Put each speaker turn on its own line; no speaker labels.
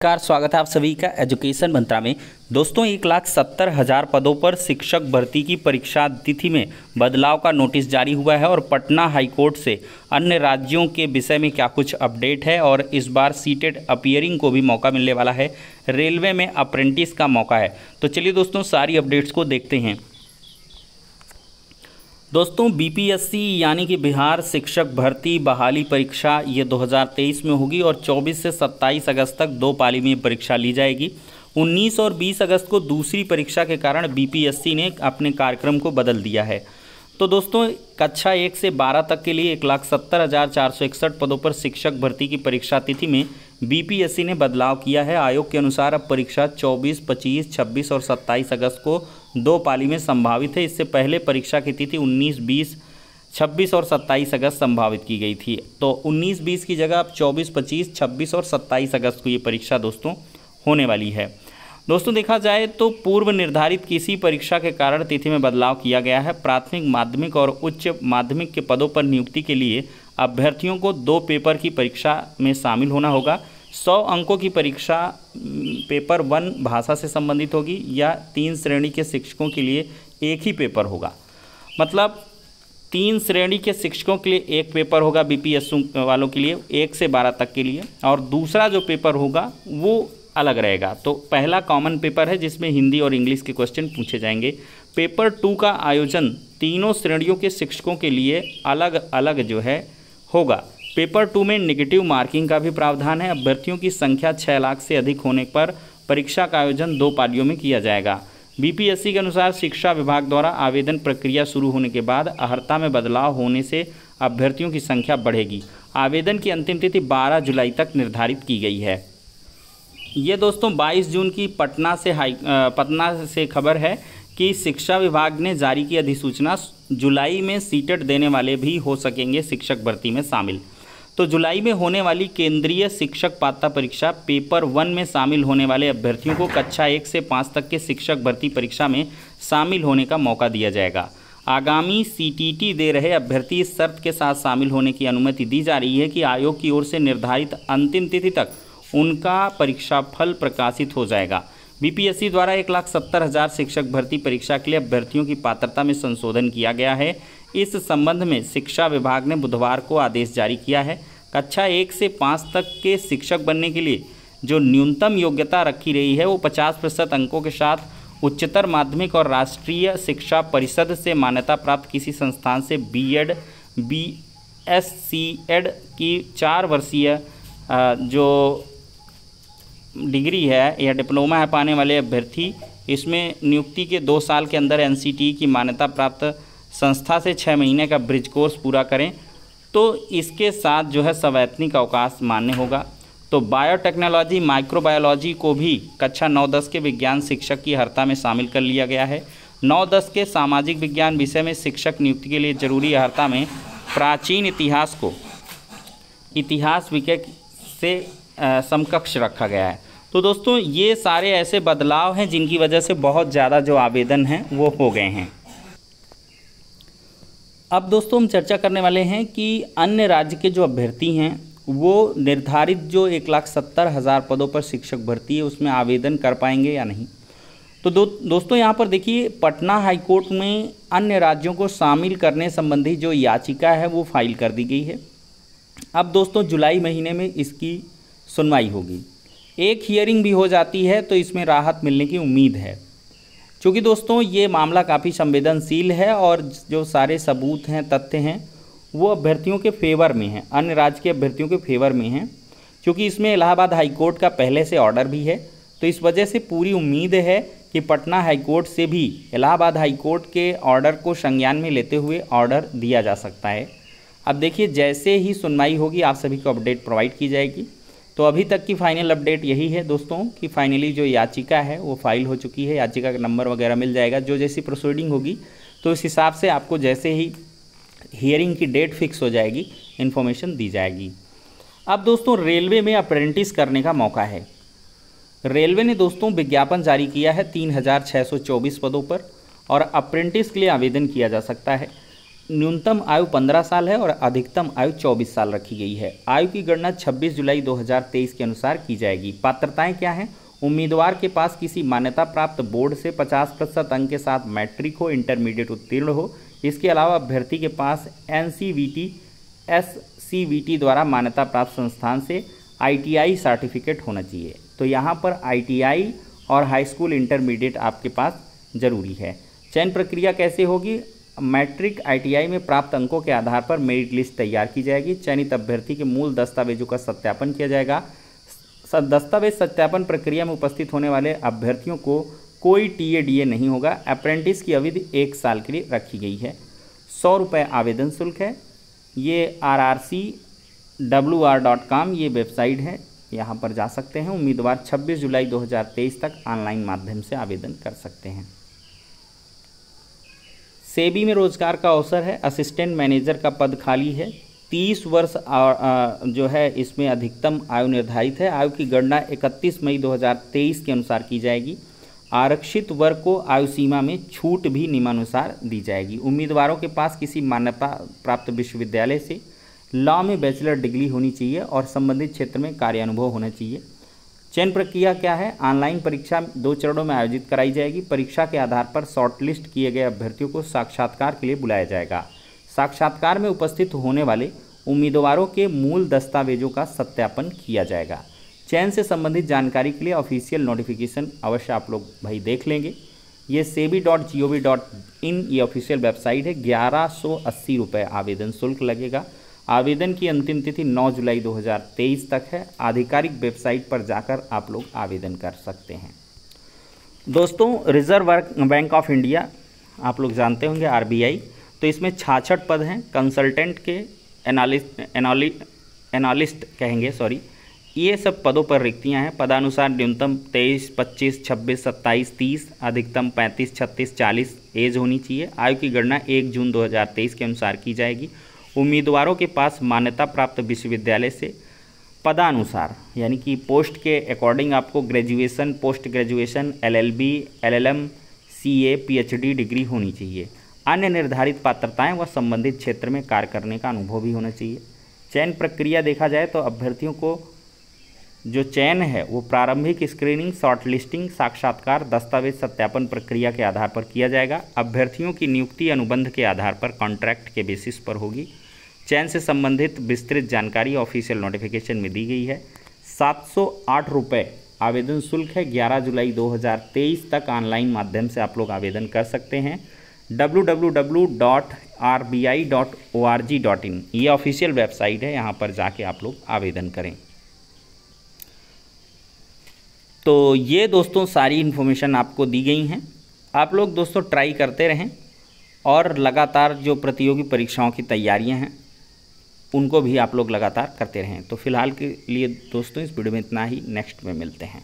नमस्कार, स्वागत है आप सभी का एजुकेशन मंत्रा में। दोस्तों 1,70,000 पदों पर शिक्षक भर्ती की परीक्षा तिथि में बदलाव का नोटिस जारी हुआ है और पटना हाईकोर्ट से अन्य राज्यों के विषय में क्या कुछ अपडेट है और इस बार सीटेड अपीयरिंग को भी मौका मिलने वाला है। रेलवे में अप्रेंटिस का मौका है। तो चलिए दोस्तों सारी अपडेट्स को देखते हैं। दोस्तों बीपीएससी यानी कि बिहार शिक्षक भर्ती बहाली परीक्षा ये 2023 में होगी और 24 से 27 अगस्त तक दो पाली में परीक्षा ली जाएगी। 19 और 20 अगस्त को दूसरी परीक्षा के कारण बीपीएससी ने अपने कार्यक्रम को बदल दिया है। तो दोस्तों कक्षा 1 से 12 तक के लिए 1,70,461 पदों पर शिक्षक भर्ती की परीक्षा तिथि में बीपीएससी ने बदलाव किया है। आयोग के अनुसार अब परीक्षा 24, 25, 26 और 27 अगस्त को दो पाली में संभावित है। इससे पहले परीक्षा की तिथि 19, 20, 26 और 27 अगस्त संभावित की गई थी। तो 19, 20 की जगह अब 24, 25, 26 और 27 अगस्त को ये परीक्षा दोस्तों होने वाली है। दोस्तों देखा जाए तो पूर्व निर्धारित किसी परीक्षा के कारण तिथि में बदलाव किया गया है। प्राथमिक, माध्यमिक और उच्च माध्यमिक के पदों पर नियुक्ति के लिए अभ्यर्थियों को 2 पेपर की परीक्षा में शामिल होना होगा। 100 अंकों की परीक्षा पेपर 1 भाषा से संबंधित होगी या 3 श्रेणी के शिक्षकों के लिए एक ही पेपर होगा। मतलब 3 श्रेणी के शिक्षकों के लिए एक पेपर होगा बीपीएससी वालों के लिए 1 से 12 तक के लिए, और दूसरा जो पेपर होगा वो अलग रहेगा। तो पहला कॉमन पेपर है जिसमें हिंदी और इंग्लिश के क्वेश्चन पूछे जाएंगे। पेपर 2 का आयोजन तीनों श्रेणियों के शिक्षकों के लिए अलग अलग जो है होगा। पेपर 2 में नेगेटिव मार्किंग का भी प्रावधान है। अभ्यर्थियों की संख्या 6 लाख से अधिक होने पर परीक्षा का आयोजन 2 पालियों में किया जाएगा। बीपीएससी के अनुसार शिक्षा विभाग द्वारा आवेदन प्रक्रिया शुरू होने के बाद अर्हता में बदलाव होने से अभ्यर्थियों की संख्या बढ़ेगी। आवेदन की अंतिम तिथि 12 जुलाई तक निर्धारित की गई है। ये दोस्तों 22 जून की पटना से खबर है कि शिक्षा विभाग ने जारी की अधिसूचना। जुलाई में सीटेट देने वाले भी हो सकेंगे शिक्षक भर्ती में शामिल। तो जुलाई में होने वाली केंद्रीय शिक्षक पात्रता परीक्षा पेपर 1 में शामिल होने वाले अभ्यर्थियों को कक्षा 1 से 5 तक के शिक्षक भर्ती परीक्षा में शामिल होने का मौका दिया जाएगा। आगामी सीटीटी दे रहे अभ्यर्थी इस शर्त के साथ शामिल होने की अनुमति दी जा रही है कि आयोग की ओर से निर्धारित अंतिम तिथि तक उनका परीक्षा फल प्रकाशित हो जाएगा। बीपीएससी द्वारा 1,70,000 शिक्षक भर्ती परीक्षा के लिए अभ्यर्थियों की पात्रता में संशोधन किया गया है। इस संबंध में शिक्षा विभाग ने बुधवार को आदेश जारी किया है। कक्षा 1 से 5 तक के शिक्षक बनने के लिए जो न्यूनतम योग्यता रखी रही है वो 50% अंकों के साथ उच्चतर माध्यमिक और राष्ट्रीय शिक्षा परिषद से मान्यता प्राप्त किसी संस्थान से बीएड, बीएससीएड की 4 वर्षीय जो डिग्री है या डिप्लोमा है पाने वाले अभ्यर्थी इसमें नियुक्ति के 2 साल के अंदर एनसीटी की मान्यता प्राप्त संस्था से 6 महीने का ब्रिज कोर्स पूरा करें तो इसके साथ जो है सवैतनिक अवकाश मान्य होगा। तो बायोटेक्नोलॉजी, माइक्रोबायोलॉजी को भी कक्षा 9-10 के विज्ञान शिक्षक की अर्हता में शामिल कर लिया गया है। 9-10 के सामाजिक विज्ञान विषय में शिक्षक नियुक्ति के लिए जरूरी अर्हता में प्राचीन इतिहास को इतिहास विषय से समकक्ष रखा गया है। तो दोस्तों ये सारे ऐसे बदलाव हैं जिनकी वजह से बहुत ज़्यादा जो आवेदन हैं वो हो गए हैं। अब दोस्तों हम चर्चा करने वाले हैं कि अन्य राज्य के जो अभ्यर्थी हैं वो निर्धारित जो 1,70,000 पदों पर शिक्षक भर्ती है उसमें आवेदन कर पाएंगे या नहीं। तो दोस्तों यहाँ पर देखिए पटना हाईकोर्ट में अन्य राज्यों को शामिल करने संबंधी जो याचिका है वो फाइल कर दी गई है। अब दोस्तों जुलाई महीने में इसकी सुनवाई होगी। एक हियरिंग भी हो जाती है तो इसमें राहत मिलने की उम्मीद है। क्योंकि दोस्तों ये मामला काफ़ी संवेदनशील है और जो सारे सबूत हैं, तथ्य हैं वो अभ्यर्थियों के फेवर में हैं, अन्य राज्य के अभ्यर्थियों के फेवर में हैं। क्योंकि इसमें इलाहाबाद हाईकोर्ट का पहले से ऑर्डर भी है तो इस वजह से पूरी उम्मीद है कि पटना हाईकोर्ट से भी इलाहाबाद हाईकोर्ट के ऑर्डर को संज्ञान में लेते हुए ऑर्डर दिया जा सकता है। अब देखिए जैसे ही सुनवाई होगी आप सभी को अपडेट प्रोवाइड की जाएगी। तो अभी तक की फाइनल अपडेट यही है दोस्तों कि फाइनली जो याचिका है वो फाइल हो चुकी है। याचिका का नंबर वगैरह मिल जाएगा। जो जैसी प्रोसीडिंग होगी तो इस हिसाब से आपको जैसे ही हियरिंग की डेट फिक्स हो जाएगी इन्फॉर्मेशन दी जाएगी। अब दोस्तों रेलवे में अप्रेंटिस करने का मौका है। रेलवे ने दोस्तों विज्ञापन जारी किया है 3,624 पदों पर और अप्रेंटिस के लिए आवेदन किया जा सकता है। न्यूनतम आयु 15 साल है और अधिकतम आयु 24 साल रखी गई है। आयु की गणना 26 जुलाई 2023 के अनुसार की जाएगी। पात्रताएं क्या हैं? उम्मीदवार के पास किसी मान्यता प्राप्त बोर्ड से 50% अंक के साथ मैट्रिक हो, इंटरमीडिएट उत्तीर्ण हो। इसके अलावा अभ्यर्थी के पास NCVT, SCVT द्वारा मान्यता प्राप्त संस्थान से ITI सर्टिफिकेट होना चाहिए। तो यहाँ पर ITI और हाई स्कूल इंटरमीडिएट आपके पास ज़रूरी है। चयन प्रक्रिया कैसे होगी? मैट्रिक ITI में प्राप्त अंकों के आधार पर मेरिट लिस्ट तैयार की जाएगी। चयनित अभ्यर्थी के मूल दस्तावेजों का सत्यापन किया जाएगा। दस्तावेज सत्यापन प्रक्रिया में उपस्थित होने वाले अभ्यर्थियों को कोई TA/DA नहीं होगा। अप्रेंटिस की अवधि 1 साल के लिए रखी गई है। 100 रुपये आवेदन शुल्क है। ये rrcwr.com ये वेबसाइट है, यहाँ पर जा सकते हैं। उम्मीदवार 26 जुलाई 2023 तक ऑनलाइन माध्यम से आवेदन कर सकते हैं। सेबी में रोजगार का अवसर है। असिस्टेंट मैनेजर का पद खाली है। 30 वर्ष जो है इसमें अधिकतम आयु निर्धारित है। आयु की गणना 31 मई 2023 के अनुसार की जाएगी। आरक्षित वर्ग को आयु सीमा में छूट भी निम्नानुसार दी जाएगी। उम्मीदवारों के पास किसी मान्यता प्राप्त विश्वविद्यालय से लॉ में बैचलर डिग्री होनी चाहिए और संबंधित क्षेत्र में कार्यानुभव होना चाहिए। चयन प्रक्रिया क्या है? ऑनलाइन परीक्षा 2 चरणों में आयोजित कराई जाएगी। परीक्षा के आधार पर शॉर्टलिस्ट किए गए अभ्यर्थियों को साक्षात्कार के लिए बुलाया जाएगा। साक्षात्कार में उपस्थित होने वाले उम्मीदवारों के मूल दस्तावेजों का सत्यापन किया जाएगा। चयन से संबंधित जानकारी के लिए ऑफिशियल नोटिफिकेशन अवश्य आप लोग भाई देख लेंगे। ये sebi.gov.in ये ऑफिशियल वेबसाइट है। 1180 रुपये आवेदन शुल्क लगेगा। आवेदन की अंतिम तिथि 9 जुलाई 2023 तक है। आधिकारिक वेबसाइट पर जाकर आप लोग आवेदन कर सकते हैं। दोस्तों, रिजर्व बैंक ऑफ इंडिया आप लोग जानते होंगे, RBI, तो इसमें 66 पद हैं। कंसल्टेंट के एनालिस्ट कहेंगे, सॉरी, ये सब पदों पर रिक्तियां हैं। पदानुसार न्यूनतम 23, 25, 26, 27, 30, अधिकतम 35, 36, 40 एज होनी चाहिए। आयु की गणना 1 जून 2023 के अनुसार की जाएगी। उम्मीदवारों के पास मान्यता प्राप्त विश्वविद्यालय से पदानुसार यानी कि पोस्ट के अकॉर्डिंग आपको graduation, post graduation, LLB, LLM, CA, PhD degree होनी चाहिए। अन्य निर्धारित पात्रताएं व संबंधित क्षेत्र में कार्य करने का अनुभव भी होना चाहिए। चयन प्रक्रिया देखा जाए तो अभ्यर्थियों को जो चयन है वो प्रारंभिक स्क्रीनिंग, शॉर्टलिस्टिंग, साक्षात्कार, दस्तावेज सत्यापन प्रक्रिया के आधार पर किया जाएगा। अभ्यर्थियों की नियुक्ति अनुबंध के आधार पर कॉन्ट्रैक्ट के बेसिस पर होगी। चयन से संबंधित विस्तृत जानकारी ऑफिशियल नोटिफिकेशन में दी गई है। 708 रुपये आवेदन शुल्क है। 11 जुलाई 2023 तक ऑनलाइन माध्यम से आप लोग आवेदन कर सकते हैं। www.rbi.org.in ये ऑफिशियल वेबसाइट है, यहाँ पर जाके आप लोग आवेदन करें। तो ये दोस्तों सारी इन्फॉर्मेशन आपको दी गई हैं। आप लोग दोस्तों ट्राई करते रहें और लगातार जो प्रतियोगी परीक्षाओं की तैयारियां हैं उनको भी आप लोग लगातार करते रहें। तो फिलहाल के लिए दोस्तों इस वीडियो में इतना ही। नेक्स्ट में मिलते हैं।